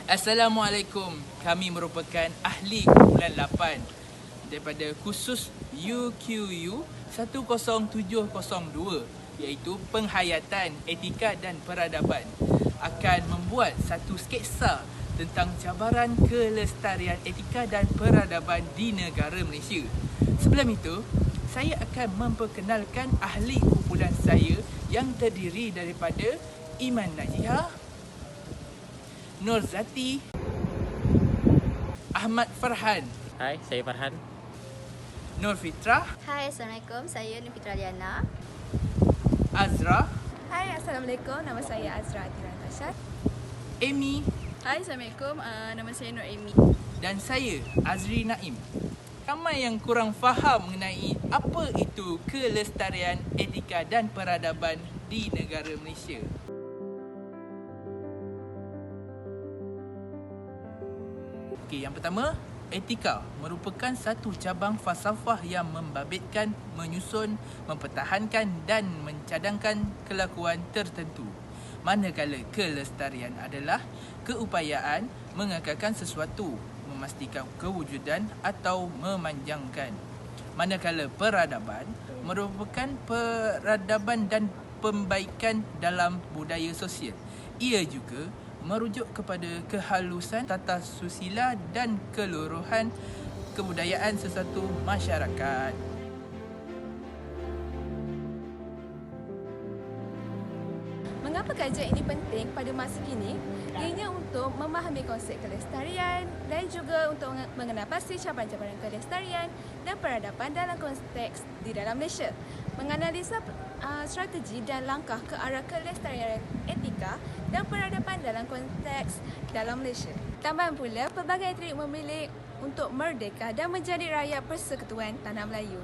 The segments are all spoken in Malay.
Assalamualaikum. Kami merupakan ahli kumpulan 8 daripada khusus UQU 10702 iaitu penghayatan etika dan peradaban akan membuat satu sketsa tentang cabaran kelestarian etika dan peradaban di negara Malaysia. Sebelum itu, saya akan memperkenalkan ahli kumpulan saya yang terdiri daripada Iman Najihah, Nur Zati, Ahmad Farhan, Hai, saya Farhan. Nur Fitrah, Hai, Assalamualaikum. Saya Nur Fitrah Liana. Azra, Hai, Assalamualaikum. Nama saya Azra Atiran Tashad. Amy Hai, Assalamualaikum. Nama saya Nur Amy. dan saya Azri Naim. Ramai yang kurang faham mengenai apa itu kelestarian etika dan peradaban di negara Malaysia. Okey, yang pertama, etika merupakan satu cabang falsafah yang membabitkan, menyusun, mempertahankan dan mencadangkan kelakuan tertentu. Manakala kelestarian adalah keupayaan mengekalkan sesuatu, memastikan kewujudan atau memanjangkan. Manakala peradaban merupakan peradaban dan pembaikan dalam budaya sosial. Ia juga merujuk kepada kehalusan tata susila dan keluruhan kebudayaan sesuatu masyarakat. Mengapa kajian ini penting pada masa kini? Ianya untuk memahami konsep kelestarian dan juga untuk mengenal pasti cabaran-cabaran kelestarian dan peradaban dalam konteks di dalam Malaysia. Menganalisa strategi dan langkah ke arah kelestarian etika dan peradaban dalam konteks dalam Malaysia. Tambahan pula, pelbagai trik memilih untuk merdeka dan menjadi rakyat persekutuan Tanah Melayu.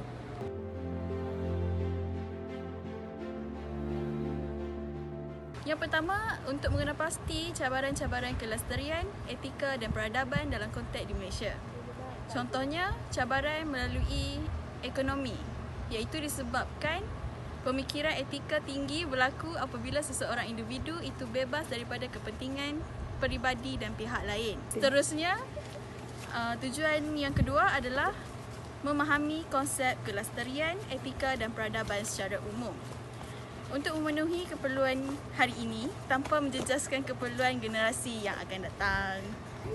Yang pertama, untuk mengenal pasti cabaran-cabaran kelestarian, etika dan peradaban dalam konteks di Malaysia. Contohnya, cabaran melalui ekonomi, iaitu disebabkan pemikiran etika tinggi berlaku apabila seseorang individu itu bebas daripada kepentingan peribadi dan pihak lain. Seterusnya, tujuan yang kedua adalah memahami konsep kelestarian, etika dan peradaban secara umum untuk memenuhi keperluan hari ini tanpa menjejaskan keperluan generasi yang akan datang.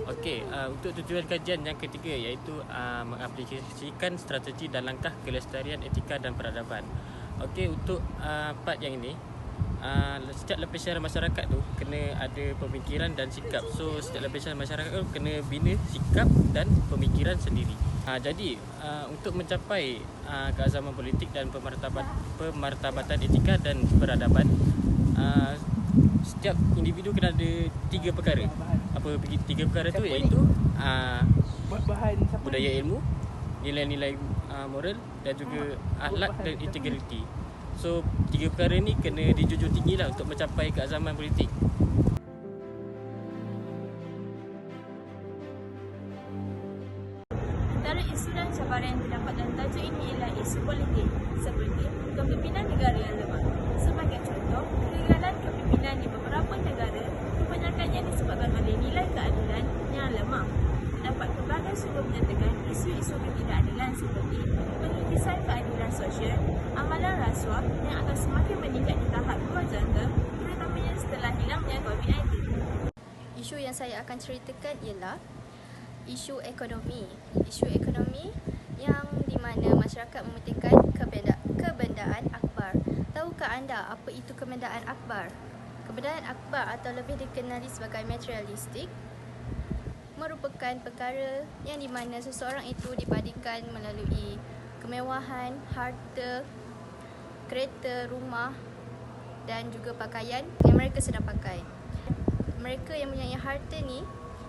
Okey, untuk tujuan kajian yang ketiga iaitu mengaplikasikan strategi dan langkah kelestarian etika dan peradaban. Okey, untuk part yang ini, setiap lapisan masyarakat tu kena ada pemikiran dan sikap. So, setiap lapisan masyarakat tu kena bina sikap dan pemikiran sendiri. Jadi, untuk mencapai keazaman politik dan pemartabatan etika dan peradaban, setiap individu kena ada 3 perkara. Apa 3 perkara tu iaitu budaya ilmu, nilai-nilai moral dan juga akhlak dan integriti. So 3 perkara ni kena dijunjung tinggilah untuk mencapai keazaman politik. Antara isu dan cabaran yang terdapat dalam tajuk ini ialah isu politik seperti kepimpinan negara yang lemah. Sebagai contoh, kegagalan kepimpinan di beberapa negara kebanyakan yang disebabkan oleh nilai keadilan yang lemah. Dapat pelbagai sumber menyatakan isu-isu ketidakadilan seperti pengisian keadilan sosial, amalan rasuah yang akan semakin meningkat di tahap dua jangka, terutamanya setelah hilangnya COVID-19. Isu yang saya akan ceritakan ialah isu ekonomi. Isu ekonomi yang di mana masyarakat mementingkan kebendaan akbar. Tahukah anda apa itu kebendaan akbar? Kebendaan akbar atau lebih dikenali sebagai materialistik merupakan perkara yang di mana seseorang itu dibadikan melalui kemewahan, harta, kereta, rumah dan juga pakaian yang mereka sedang pakai. Mereka yang mempunyai harta ni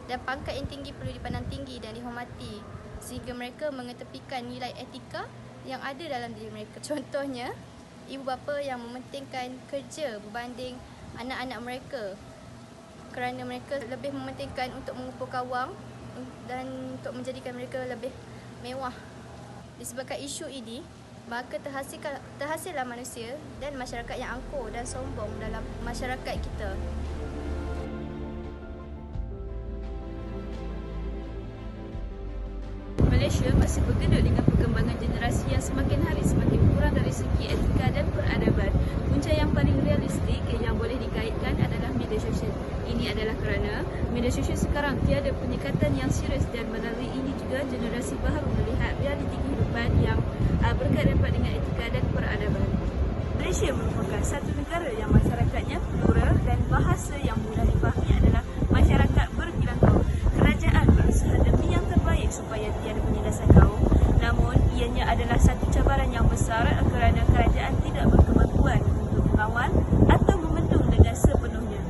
dan pangkat yang tinggi perlu dipandang tinggi dan dihormati sehingga mereka mengetepikan nilai etika yang ada dalam diri mereka. Contohnya, ibu bapa yang mementingkan kerja berbanding anak-anak mereka kerana mereka lebih mementingkan untuk mengumpulkan wang dan untuk menjadikan mereka lebih mewah. Disebabkan isu ini, maka terhasillah manusia dan masyarakat yang angkuh dan sombong dalam masyarakat kita. Malaysia masih bergedut dengan perkembangan generasi yang semakin hari semakin kurang dari segi etika dan peradaban. Punca yang paling realistik yang boleh dikaitkan adalah media sosial. Ini adalah kerana media sosial sekarang tiada penyekatan yang serius dan melalui ini juga generasi baru melihat realiti kehidupan yang berkait rapat dengan etika dan peradaban. Malaysia merupakan satu negara yang masyarakatnya plural dan bahasa yang mudah difahami adalah masyarakat berkilang kaum. Kerajaan berusaha demi yang terbaik supaya tiada penindasan kaum. Namun, ianya adalah satu cabaran yang besar kerana kerajaan tidak berkemampuan untuk mengawal atau membendung dengan sepenuhnya.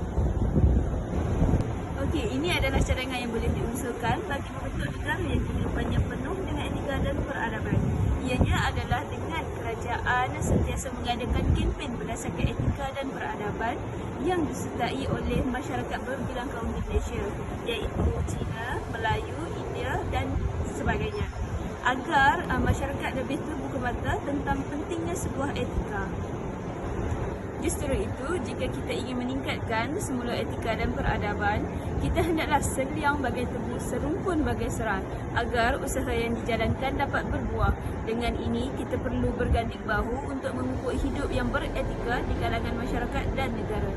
Okey, ini adalah cadangan yang boleh diusulkan bagi membentuk negara yang kehidupannya penuh dengan etika dan peradaban. Ianya adalah dengan kerajaan sentiasa mengadakan kempen berdasarkan etika dan peradaban yang disertai oleh masyarakat berbilang kaum di Malaysia, iaitu Cina, Melayu, India dan sebagainya, agar masyarakat lebih terbuka mata tentang pentingnya sebuah etika. Justru itu, jika kita ingin meningkatkan semula etika dan peradaban, kita hendaklah seliang bagai tebu, serumpun bagai serang, agar usaha yang dijalankan dapat berbuah. Dengan ini, kita perlu berganding bahu untuk memupuk hidup yang beretika di kalangan masyarakat dan negara.